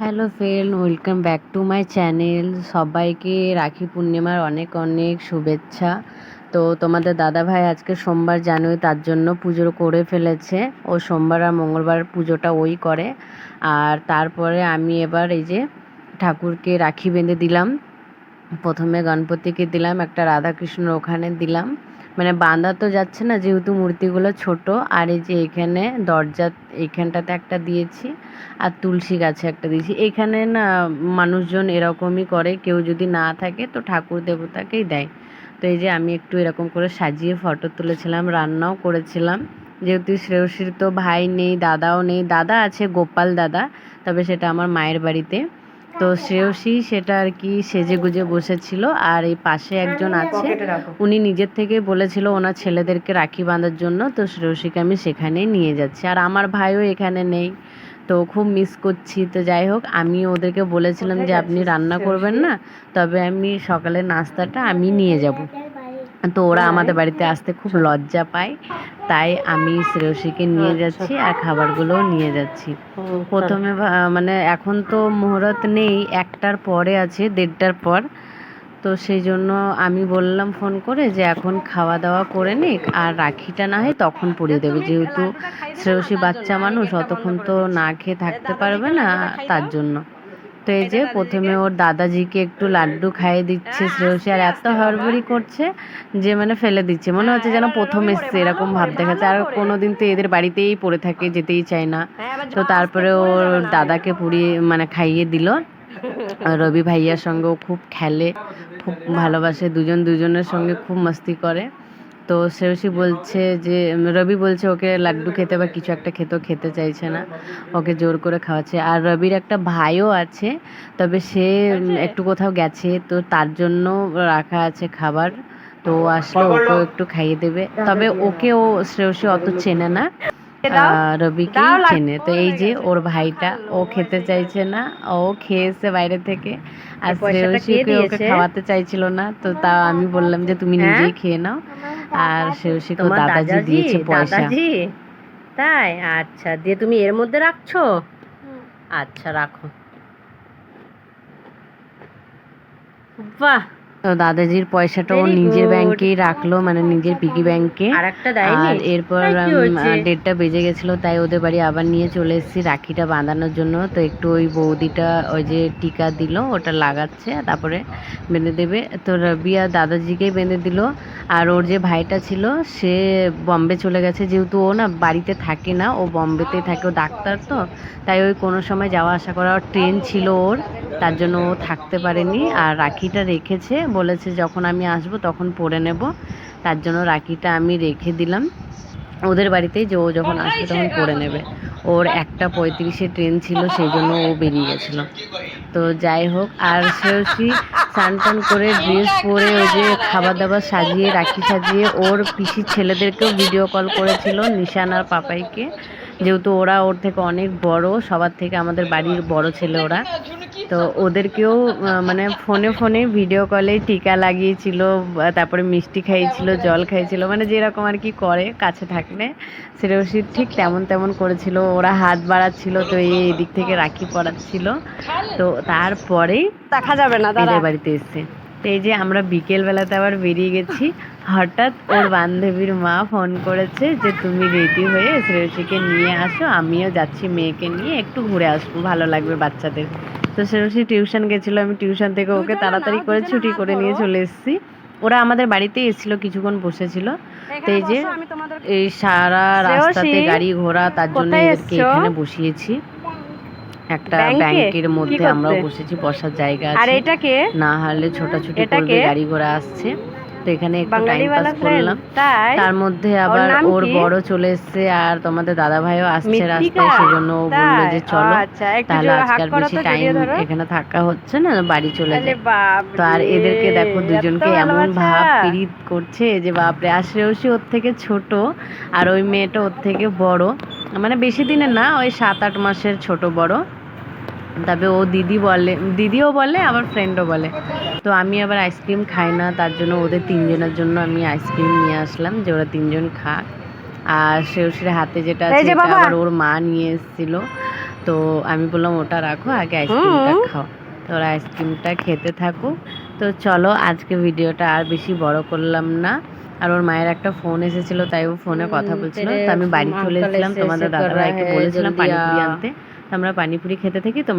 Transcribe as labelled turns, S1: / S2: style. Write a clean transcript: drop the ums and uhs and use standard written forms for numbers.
S1: Hello friend, welcome back to my channel. সবাইকে রাখি পূর্ণিমার অনেক অনেক শুভেচ্ছা। তো তোমাদের দাদাভাই আজকে সোমবার জানুই, তার জন্য পুজো করে ফেলেছে। ও সোমবার আর মঙ্গলবার পুজোটা ওই করে। আর তারপরে আমি এবার এই যে ঠাকুরকে রাখি বেঁধে দিলাম। প্রথমে গণপতিকে দিলাম, একটা রাধাকৃষ্ণ ওখানে দিলাম, মানে বাঁধা তো যাচ্ছে না যেহেতু মূর্তিগুলো ছোট। আর এই যে এখানে দরজা এইখানটাতে একটা দিয়েছি, আর তুলসী গাছে একটা দিয়েছি। এখানে না মানুষজন এরকমই করে, কেউ যদি না থাকে তো ঠাকুর দেবতাকেই দেয়। তো এই যে আমি একটু এরকম করে সাজিয়ে ফটো তুলেছিলাম, রান্নাও করেছিলাম। যেহেতু শ্রেয়সীর তো ভাই নেই, দাদাও নেই, দাদা আছে গোপাল দাদা, তবে সেটা আমার মায়ের বাড়িতে। তো শ্রেয়সী সেটা আর কি সেজে গুজে বসেছিল। আর এই পাশে একজন আছে, উনি নিজের থেকে বলেছিল ওনার ছেলেদেরকে রাখি বাঁধার জন্য। তো শ্রেয়সীকে আমি সেখানেই নিয়ে যাচ্ছি, আর আমার ভাইও এখানে নেই, তো খুব মিস করছি। তো যাই হোক, আমি ওদেরকে বলেছিলাম যে আপনি রান্না করবেন না, তবে আমি সকালের নাস্তাটা আমি নিয়ে যাব। তো ওরা আমাদের বাড়িতে আসতে খুব লজ্জা পায়, তাই আমি শ্রেয়সীকে নিয়ে যাচ্ছি আর খাবারগুলোও নিয়ে যাচ্ছি। প্রথমে মানে এখন তো মুহূর্ত নেই, 1টার পরে আছে, 1:30টার পর। তো সেই জন্য আমি বললাম ফোন করে যে এখন খাওয়া দাওয়া করে নিক, আর রাখিটা না হয় তখন পরিয়ে দেবে, যেহেতু শ্রেয়সী বাচ্চা মানুষ, অতক্ষণ তো না খেয়ে থাকতে পারবে না, তার জন্য। তো এই যে প্রথমে ওর দাদাজিকে একটু লাড্ডু খাইয়ে দিচ্ছে শ্রেয়সী, আর এত হড়বড়ি করছে যে মানে ফেলে দিচ্ছে, মনে হচ্ছে যেন প্রথম এসছে এরকম ভাব দেখাচ্ছে। আর কোনোদিন তো এদের বাড়িতেই পড়ে থাকে, যেতেই চায় না। তো তারপরে ওর দাদাকে পুড়িয়ে মানে খাইয়ে দিল। রবি ভাইয়ার সঙ্গেও খুব খেলে, খুব ভালোবাসে, দুজন দুজনের সঙ্গে খুব মস্তি করে। তো শ্রেয়সী বলছে যে রবি বলছে ওকে লাড্ডু খেতে বা কিছু একটা খেতে চাইছে না, ওকে জোর করে খাওয়াচ্ছে। আর রবির একটা ভাইও আছে, তবে সে একটু কোথাও গেছে, তো তার জন্য রাখা আছে খাবার। তো আসলে ওকেও একটু খাইয়ে দেবে, তবে ওকেও শ্রেয়সী অত চেনে না, রবিকেই চেনে। তো এই যে ওর ভাইটা, ও খেতে চাইছে না, ও খেয়েছে বাইরে থেকে। আর শ্রেয়সীকে ওকে খাওয়াতে চাইছিল না, তো তা আমি বললাম যে তুমি নিজেই খেয়ে নাও। আর শ্রেয়সীকে দাদাজি দিয়েছে পয়সা।
S2: তাই? আচ্ছা, দিয়ে তুমি এর মধ্যে রাখছো? আচ্ছা, রাখো। বাহ,
S1: তো দাদাজির পয়সাটা ও নিজের ব্যাংকেই রাখলো, মানে নিজের পিগি ব্যাংকে। আর এরপর 1:30টা বেজে গেছিলো, তাই ওদের বাড়ি আবার নিয়ে চলে এসেছি রাখিটা বাঁধানোর জন্য। তো একটু ওই বৌদিটা ওই যে টিকা দিল, ওটা লাগাচ্ছে, তারপরে বেঁধে দেবে। তো রবি আর দাদাজিকেই বেঁধে দিল। আর ওর যে ভাইটা ছিল সে বম্বে চলে গেছে, যেহেতু ও না বাড়িতে থাকে না, ও বম্বেতেই থাকে, ও ডাক্তার, তো তাই ওই কোনো সময় যাওয়া আসা করা, ট্রেন ছিল ওর, তার জন্য ও থাকতে পারেনি। আর রাখিটা রেখেছে, বলেছে যখন আমি আসবো তখন পরে নেব, তার জন্য রাখিটা আমি রেখে দিলাম ওদের বাড়িতেই, যে ও যখন আসবে তখন পরে নেবে। ওর 1:35-এ ট্রেন ছিল, সেই জন্য ও বেরিয়ে গেছিলো। তো যাই হোক, আর শ্রেয়সী স্নান টান করে ড্রেস পরে ওই যে খাবার দাবার সাজিয়ে রাখি সাজিয়ে ওর পিসির ছেলেদেরকেও ভিডিও কল করেছিল, নিশান আর পাপাইকে, যেহেতু ওরা ওর থেকে অনেক বড়, সবার থেকে আমাদের বাড়ির বড় ছেলে ওরা। তো ওদেরকেও মানে ফোনে ফোনে ভিডিও কলে টিকা লাগিয়েছিল, তারপরে মিষ্টি খাইয়েছিল, জল খাইয়েছিল, মানে যেরকম আর কি করে কাছে থাকলে। শ্রেয়সী ঠিক তেমন তেমন করেছিল, ওরা হাত বাড়াচ্ছিল, তো এই দিক থেকে রাখি পরাচ্ছিল। তো তারপরেই
S2: দেখা যাবে না,
S1: এদের বাড়িতে এসছে। তো এই যে আমরা বিকেলবেলাতে আবার বেরিয়ে গেছি, হঠাৎ ওর বান্ধবীর মা ফোন করেছে যে তুমি রেডি হয়ে শ্রেয়সীকে নিয়ে আসো, আমিও যাচ্ছি মেয়েকে নিয়ে, একটু ঘুরে আসবো, ভালো লাগবে বাচ্চাদের। তো শ্রেয়সী টিউশন গেছিলো, আমি টিউশন থেকে ওকে তাড়াতাড়ি করে ছুটি করে নিয়ে চলে এসেছি। ওরা আমাদের বাড়িতেই এসেছিলো, কিছুক্ষণ বসেছিল। তো এই যে এই সারা রাস্তাতে গাড়ি ঘোড়া, তার জন্য এদেরকে এখানে বসিয়েছি। একটা ব্যাংকের মধ্যে আমরাও বসেছি, বসার জায়গা আছে, না হলে ছোটাছুটি করবে, গাড়ি ঘোড়া আসছে। তো এখানে একটু টাইম পাস করলাম। তার মধ্যে আবার ওর বড় চলে এসছে, আর তোমাদের দাদা ভাইও আসছে রাস্তায়, সেজন্য ও বললো যে চলো, তাহলে আজকাল বেশি টাইম এখানে থাকা হচ্ছে না, বাড়ি চলে যায়। তো আর এদেরকে দেখো দুজনকে এমন ভাব পীড়িত করছে যে বাপরে। আর শ্রেয়সী ওর থেকে ছোট, আর ওই মেয়েটা ওর থেকে বড়, মানে বেশি দিনের না, ওই 7-8 মাসের ছোট বড়। তবে ও দিদি বলে, দিদিও বলে আবার ফ্রেন্ডও বলে। তো আমি আবার আইসক্রিম খাই না, তার জন্য ওদের 3জনের জন্য আমি আইসক্রিম নিয়ে আসলাম, যে ওরা 3জন খাক। আর শ্রেয়সীর হাতে যেটা আছে এটা আবার ওর মা নিয়ে এসেছিলো। তো আমি বললাম ওটা রাখো, আগে আইসক্রিমটা খাও। তো ওরা আইসক্রিমটা খেতে থাকুক। তো চলো আজকে ভিডিওটা আর বেশি বড় করলাম না। আর ওর মায়ের একটা ফোন এসেছিলো, তাই ও ফোনে কথা বলছিল। তো আমি বাড়ি চলে এসেছিলাম, তোমাদের দাদাভাইকে বলেছিলাম পানিপুরি আনতে। তো আমরা পানিপুরি খেতে থাকি। তোমরা